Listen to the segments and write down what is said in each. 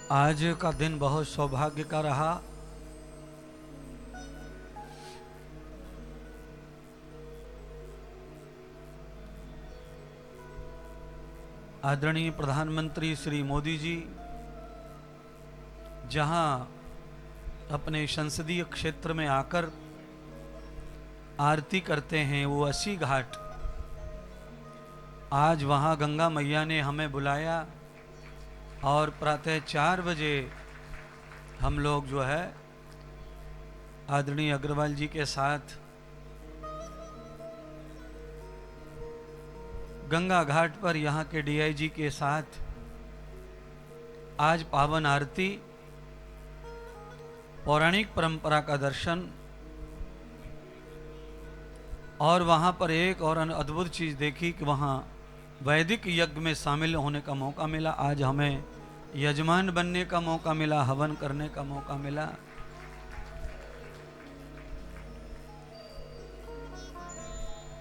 आज का दिन बहुत सौभाग्य का रहा। आदरणीय प्रधानमंत्री श्री मोदी जी जहां अपने संसदीय क्षेत्र में आकर आरती करते हैं, वो 80 घाट, आज वहां गंगा मैया ने हमें बुलाया और प्रातः 4 बजे हम लोग जो है आदरणीय अग्रवाल जी के साथ गंगा घाट पर यहाँ के डीआईजी के साथ आज पावन आरती, पौराणिक परंपरा का दर्शन और वहाँ पर एक और अद्भुत चीज़ देखी कि वहाँ वैदिक यज्ञ में शामिल होने का मौका मिला। आज हमें यजमान बनने का मौका मिला, हवन करने का मौका मिला।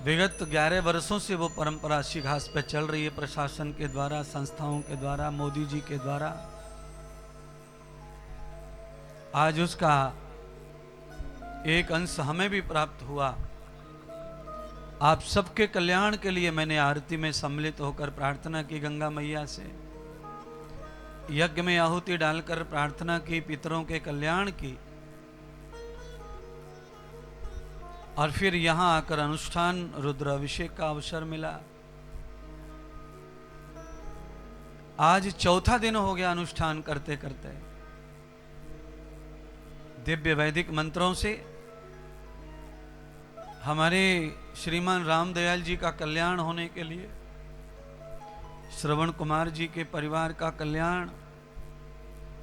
विगत 11 वर्षों से वो परंपरा अच्छी घास पे चल रही है, प्रशासन के द्वारा, संस्थाओं के द्वारा, मोदी जी के द्वारा। आज उसका एक अंश हमें भी प्राप्त हुआ। आप सबके कल्याण के लिए मैंने आरती में सम्मिलित होकर प्रार्थना की गंगा मैया से, यज्ञ में आहुति डालकर प्रार्थना की, पितरों के कल्याण की, और फिर यहां आकर अनुष्ठान रुद्राभिषेक का अवसर मिला। आज चौथा दिन हो गया अनुष्ठान करते करते। दिव्य वैदिक मंत्रों से हमारे श्रीमान रामदयाल जी का कल्याण होने के लिए, श्रवण कुमार जी के परिवार का कल्याण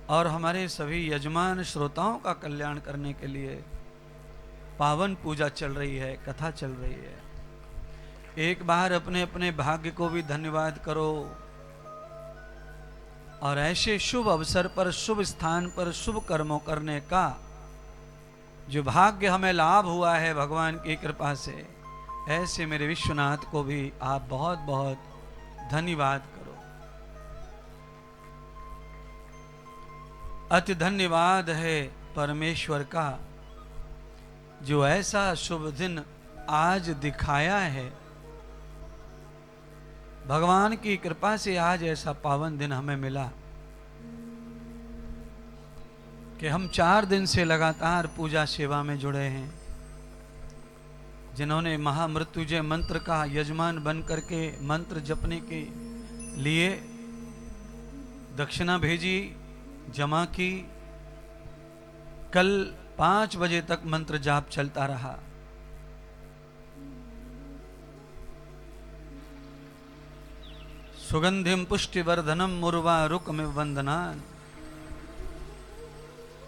और हमारे सभी यजमान श्रोताओं का कल्याण करने के लिए पावन पूजा चल रही है, कथा चल रही है। एक बार अपने अपने भाग्य को भी धन्यवाद करो और ऐसे शुभ अवसर पर, शुभ स्थान पर शुभ कर्मों करने का जो भाग्य हमें लाभ हुआ है भगवान की कृपा से, ऐसे मेरे विश्वनाथ को भी आप बहुत बहुत धन्यवाद करो। अति धन्यवाद है परमेश्वर का जो ऐसा शुभ दिन आज दिखाया है। भगवान की कृपा से आज ऐसा पावन दिन हमें मिला कि हम 4 दिन से लगातार पूजा सेवा में जुड़े हैं। जिन्होंने महामृत्युंजय मंत्र का यजमान बन करके मंत्र जपने के लिए दक्षिणा भेजी, जमा की, कल 5 बजे तक मंत्र जाप चलता रहा। सुगंधिम पुष्टिवर्धनम मुर्वारुकमिव वंदनान।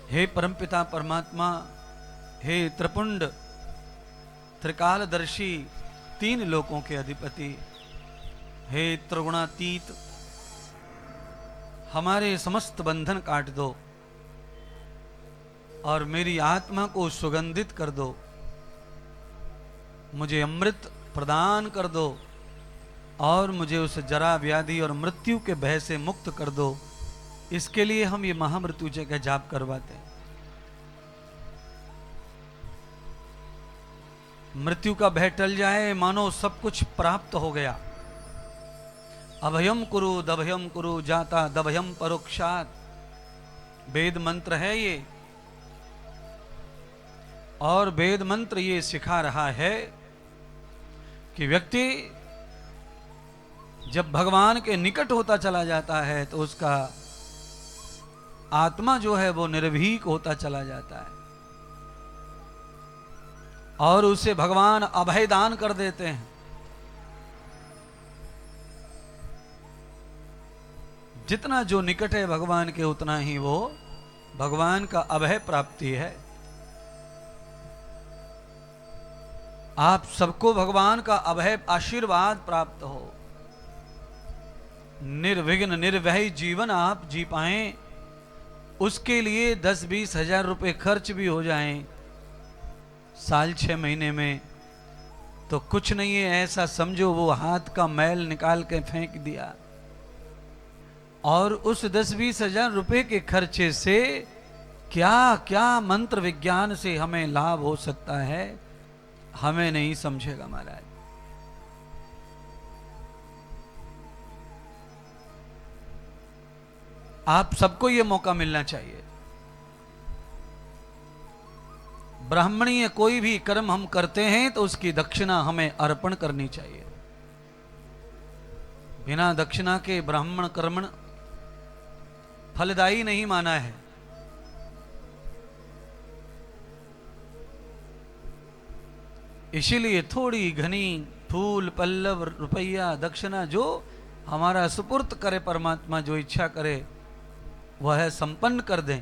हे परमपिता परमात्मा, हे त्रिपुंड त्रिकालदर्शी, 3 लोकों के अधिपति, हे त्रिगुणातीत, हमारे समस्त बंधन काट दो और मेरी आत्मा को सुगंधित कर दो, मुझे अमृत प्रदान कर दो और मुझे उस जरा व्याधि और मृत्यु के भय से मुक्त कर दो। इसके लिए हम ये महामृत्युंजय का जाप करवाते हैं। मृत्यु का भय टल जाए, मानो सब कुछ प्राप्त हो गया। अभयम कुरु दभयम कुरु जाता दभयम परोक्षात, वेद मंत्र है ये। और वेद मंत्र ये सिखा रहा है कि व्यक्ति जब भगवान के निकट होता चला जाता है तो उसका आत्मा जो है वो निर्भीक होता चला जाता है और उसे भगवान अभय दान कर देते हैं। जितना जो निकट है भगवान के, उतना ही वो भगवान का अभय प्राप्ति है। आप सबको भगवान का अभय आशीर्वाद प्राप्त हो, निर्विघ्न निर्भय जीवन आप जी पाएं, उसके लिए 10-20 हजार रुपए खर्च भी हो जाएं साल 6 महीने में तो कुछ नहीं है। ऐसा समझो वो हाथ का मैल निकाल के फेंक दिया। और उस 10-20 हजार रुपए के खर्चे से क्या क्या मंत्र विज्ञान से हमें लाभ हो सकता है, हमें नहीं समझेगा महाराज। आप सबको यह मौका मिलना चाहिए। ब्राह्मणीय कोई भी कर्म हम करते हैं तो उसकी दक्षिणा हमें अर्पण करनी चाहिए। बिना दक्षिणा के ब्राह्मण कर्म फलदायी नहीं माना है। इसीलिए थोड़ी घनी फूल पल्लव रुपया दक्षिणा जो हमारा सुपुर्द करे परमात्मा, जो इच्छा करे वह संपन्न कर दें,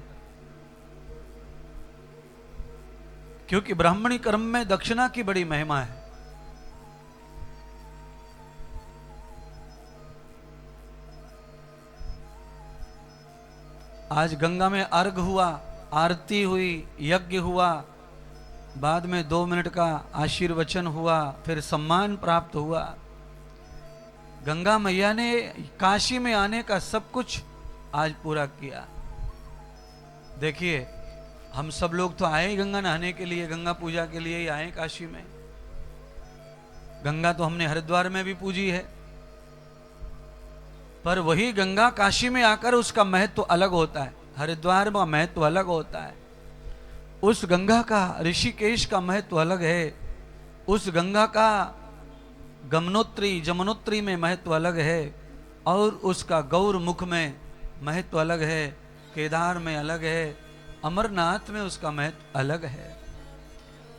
क्योंकि ब्राह्मणी कर्म में दक्षिणा की बड़ी महिमा है। आज गंगा में अर्घ हुआ, आरती हुई, यज्ञ हुआ, बाद में 2 मिनट का आशीर्वचन हुआ, फिर सम्मान प्राप्त हुआ। गंगा मैया ने काशी में आने का सब कुछ आज पूरा किया। देखिए, हम सब लोग तो आए गंगा नहाने के लिए, गंगा पूजा के लिए ही आए काशी में। गंगा तो हमने हरिद्वार में भी पूजी है, पर वही गंगा काशी में आकर उसका महत्व तो अलग होता है, हरिद्वार में महत्व तो अलग होता है। उस गंगा का, ऋषिकेश का महत्व अलग है, उस गंगा का गमनोत्री जमुनोत्री में महत्व अलग है, और उसका गौर मुख में महत्व अलग है, केदार में अलग है, अमरनाथ में उसका महत्व अलग है।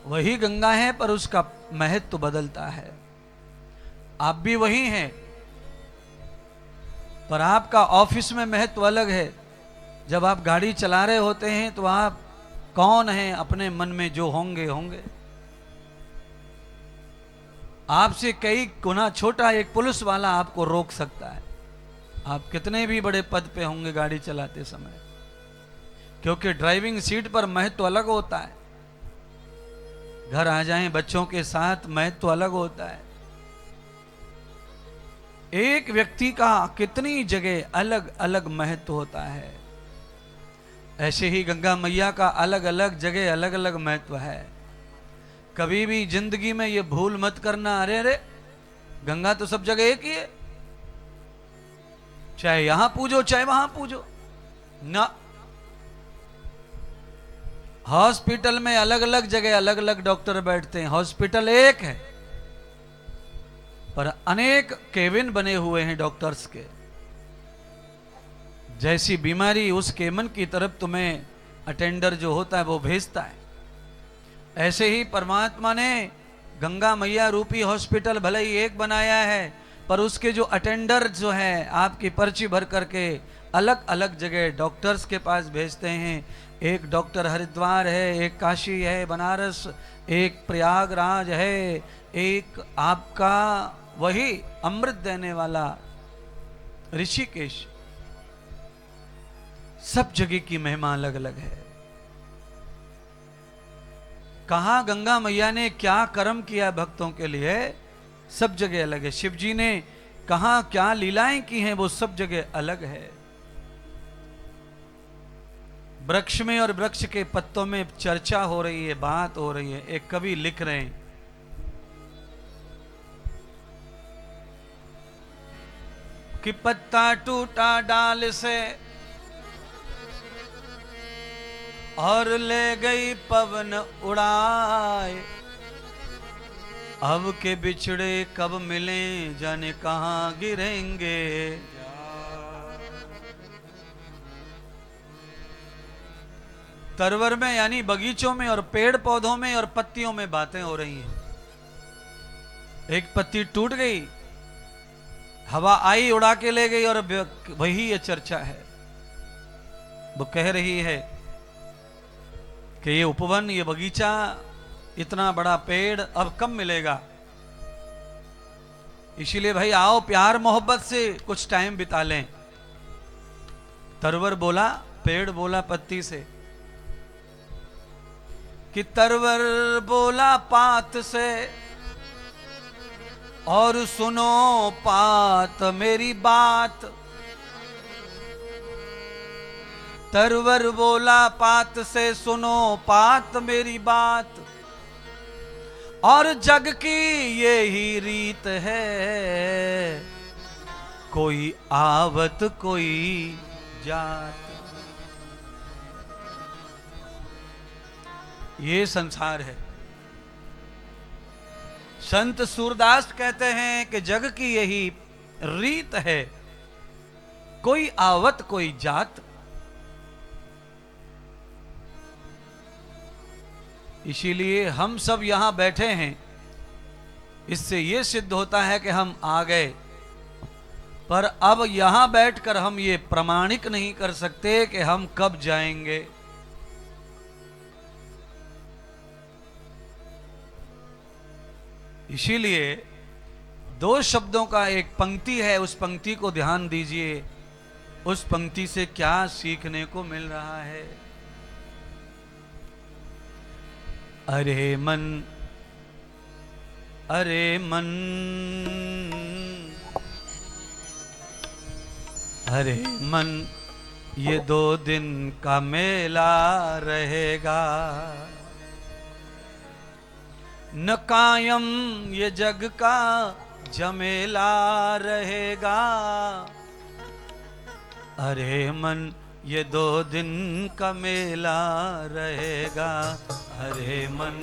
वही गंगा है पर उसका महत्व बदलता है। आप भी वही हैं, पर आपका ऑफिस में महत्व अलग है। जब आप गाड़ी चला रहे होते हैं तो आप कौन हैं अपने मन में, जो होंगे होंगे। आपसे कई गुना छोटा एक पुलिस वाला आपको रोक सकता है, आप कितने भी बड़े पद पे होंगे गाड़ी चलाते समय, क्योंकि ड्राइविंग सीट पर महत्व अलग होता है। घर आ जाएं बच्चों के साथ, महत्व अलग होता है। एक व्यक्ति का कितनी जगह अलग अलग महत्व होता है। ऐसे ही गंगा मैया का अलग अलग जगह अलग अलग महत्व है। कभी भी जिंदगी में ये भूल मत करना, अरे अरे गंगा तो सब जगह एक ही है, चाहे यहां पूजो चाहे वहां पूजो ना। हॉस्पिटल में अलग अलग जगह अलग अलग डॉक्टर बैठते हैं, हॉस्पिटल एक है पर अनेक केबिन बने हुए हैं डॉक्टर्स के। जैसी बीमारी उस केबिन की तरफ तुम्हें अटेंडर जो होता है वो भेजता है, ऐसे ही परमात्मा ने गंगा मैया रूपी हॉस्पिटल भले ही एक बनाया है, पर उसके जो अटेंडर जो है आपकी पर्ची भर करके अलग अलग जगह डॉक्टर्स के पास भेजते हैं। एक डॉक्टर हरिद्वार है, एक काशी है, बनारस, एक प्रयागराज है, एक आपका वही अमृत देने वाला ऋषिकेश। सब जगह की महिमा अलग अलग है। कहा गंगा मैया ने क्या कर्म किया भक्तों के लिए, सब जगह अलग है। शिव जी ने कहा क्या लीलाएं की हैं, वो सब जगह अलग है। वृक्ष में और वृक्ष के पत्तों में चर्चा हो रही है, बात हो रही है। एक कवि लिख रहे हैं, कि पत्ता टूटा डाल से और ले गई पवन उड़ाए, अब के बिछड़े कब मिले जाने कहां गिरेंगे। तरवर में यानी बगीचों में और पेड़ पौधों में और पत्तियों में बातें हो रही हैं। एक पत्ती टूट गई, हवा आई उड़ा के ले गई, और वही ये चर्चा है। वो कह रही है कि ये उपवन, ये बगीचा, इतना बड़ा पेड़ अब कब मिलेगा। इसीलिए भाई आओ प्यार मोहब्बत से कुछ टाइम बिता लें। तरवर बोला, पेड़ बोला पत्ती से कि तरवर बोला पात से, और सुनो पात मेरी बात, तरवर बोला पात से सुनो पात मेरी बात, और जग की ये ही रीत है, कोई आवत कोई जात। ये संसार है। संत सूरदास कहते हैं कि जग की यही रीत है, कोई आवत कोई जात। इसीलिए हम सब यहां बैठे हैं, इससे यह सिद्ध होता है कि हम आ गए। पर अब यहां बैठकर हम ये प्रमाणिक नहीं कर सकते कि हम कब जाएंगे। इसीलिए दो शब्दों का एक पंक्ति है, उस पंक्ति को ध्यान दीजिए। उस पंक्ति से क्या सीखने को मिल रहा है। अरे मन, अरे मन, अरे मन, ये 2 दिन का मेला रहेगा, न कायम ये जग का झमेला रहेगा। अरे मन, ये 2 दिन का मेला रहेगा। अरे मन,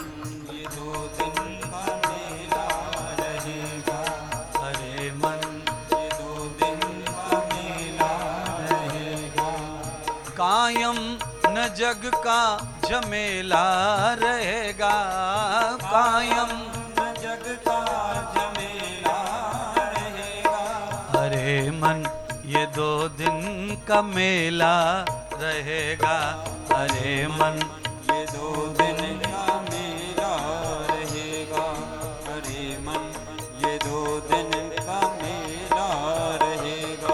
ये 2 दिन का मेला रहेगा। अरे मन, ये 2 दिन का मेला रहेगा। कायम न जग का झमेला रहेगा। कायम न जग का झमेला रहेगा। अरे मन, ये 2 दिन का मेला रहेगा। अरे मन, ये 2 दिन का मेला रहेगा। अरे मन, ये 2 दिन का मेला रहेगा।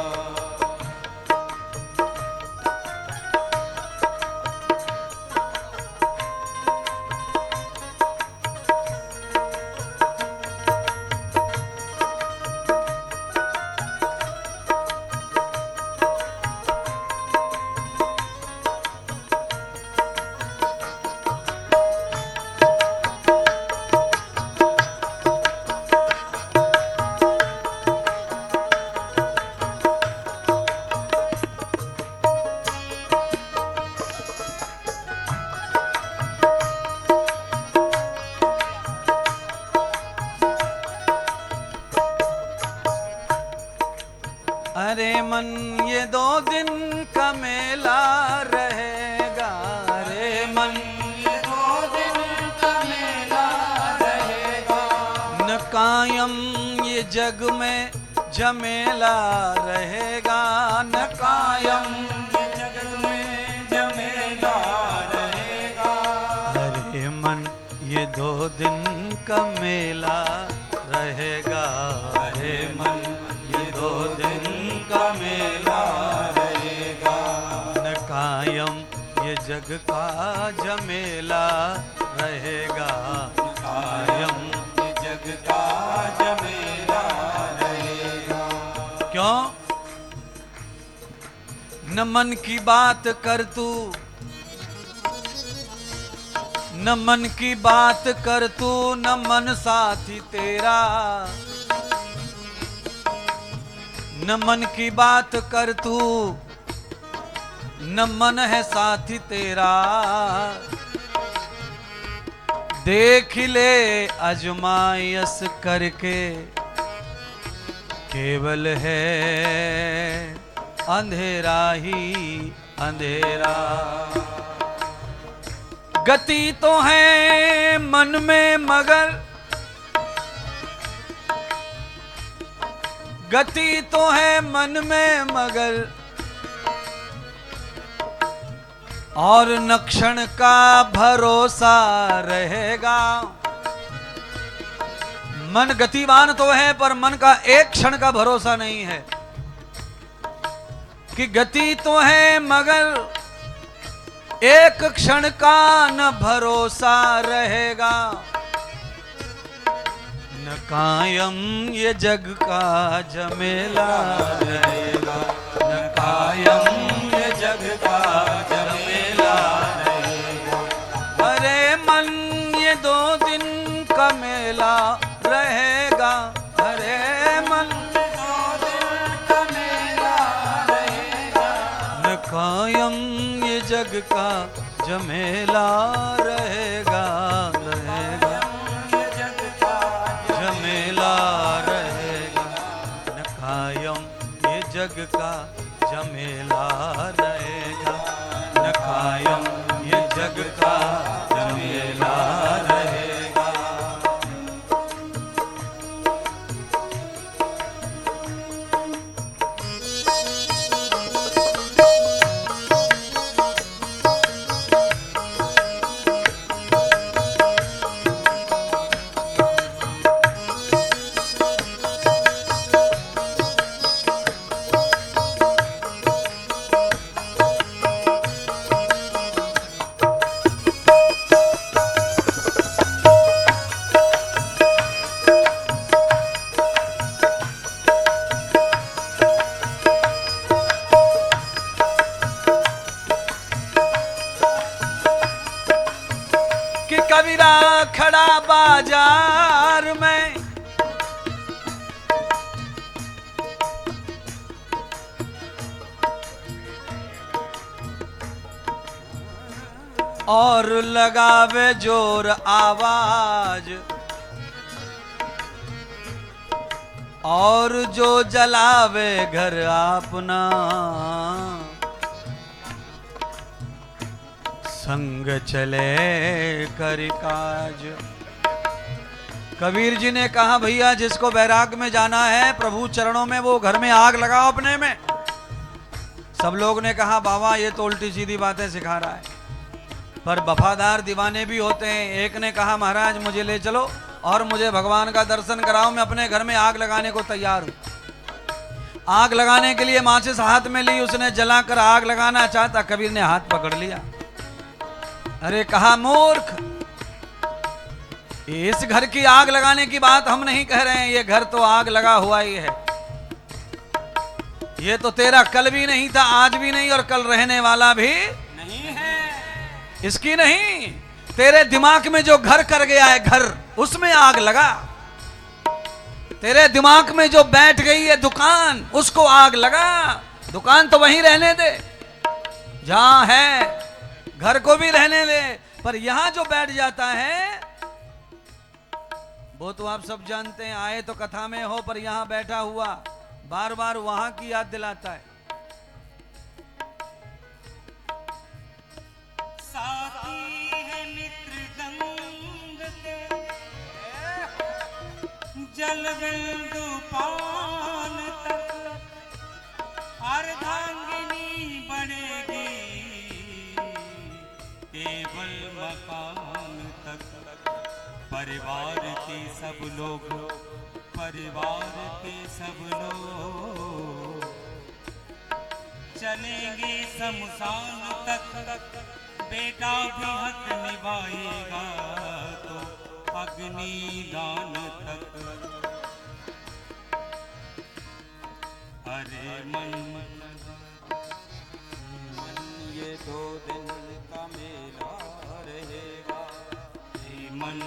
अरे मन, ये 2 दिन का मेला रहेगा। अरे मन, ये 2 दिन का मेला रहेगा। न कायम ये जग में झमेला रहेगा। न कायम ये जग में झमेला रहेगा। अरे मन, ये 2 दिन का मेला रहेगा। अरे मन, ये 2 दिन का मेला रहेगा। न कायम ये जग का झमेला रहेगा। कायम ये जग का झमेला रहेगा। क्यों? न मन की बात कर तू, न मन की बात कर तू, न मन साथी तेरा। न मन की बात कर तू, न मन है साथी तेरा। देख ले अजमायश करके, केवल है अंधेरा ही अंधेरा। गति तो है मन में मगर, गति तो है मन में मगर, और न क्षण का भरोसा रहेगा। मन गतिवान तो है, पर मन का एक क्षण का भरोसा नहीं है। कि गति तो है मगर एक क्षण का न भरोसा रहेगा। न कायम ये जग का झमेला रहेगा। न कायम ये जग का जग का झमेला रहेगा, रहेगा जग का झमेला रहेगा, न कायम ये जग का झमेला रहेगा, न कायम ये जग का झमेला रहेगा। कि कबीरा खड़ा बाजार में, और लगावे जोर आवाज, और जो जलावे घर अपना, संग चले कर काज। कबीर जी ने कहा भैया जिसको बैराग में जाना है प्रभु चरणों में, वो घर में आग लगाओ अपने में। सब लोग ने कहा बाबा ये तो उल्टी सीधी बातें सिखा रहा है, पर वफादार दीवाने भी होते हैं। एक ने कहा महाराज मुझे ले चलो और मुझे भगवान का दर्शन कराओ, मैं अपने घर में आग लगाने को तैयार हूं। आग लगाने के लिए माचिस हाथ में ली, उसने जलाकर आग लगाना चाहता, कबीर ने हाथ पकड़ लिया। अरे कहा मूर्ख, इस घर की आग लगाने की बात हम नहीं कह रहे हैं, ये घर तो आग लगा हुआ ही है। ये तो तेरा कल भी नहीं था, आज भी नहीं, और कल रहने वाला भी नहीं है। इसकी नहीं, तेरे दिमाग में जो घर कर गया है घर, उसमें आग लगा। तेरे दिमाग में जो बैठ गई है दुकान, उसको आग लगा। दुकान तो वहीं रहने दे जहां है, घर को भी रहने दे, पर यहां जो बैठ जाता है वो तो आप सब जानते हैं। आए तो कथा में हो, पर यहां बैठा हुआ बार बार वहां की याद दिलाता है। साथी है मित्र गंग के, जल बिंदु पान तक, अर्धांगिनी बढ़ेगी केवल मकान तक। परिवार के सब लोग, परिवार के सब लोग चलेंगे शमशान तक। बेटा भी हक निभाएगा तो अग्निदान तक। अरे मन ये 2 दिन का मेला रहेगा, मन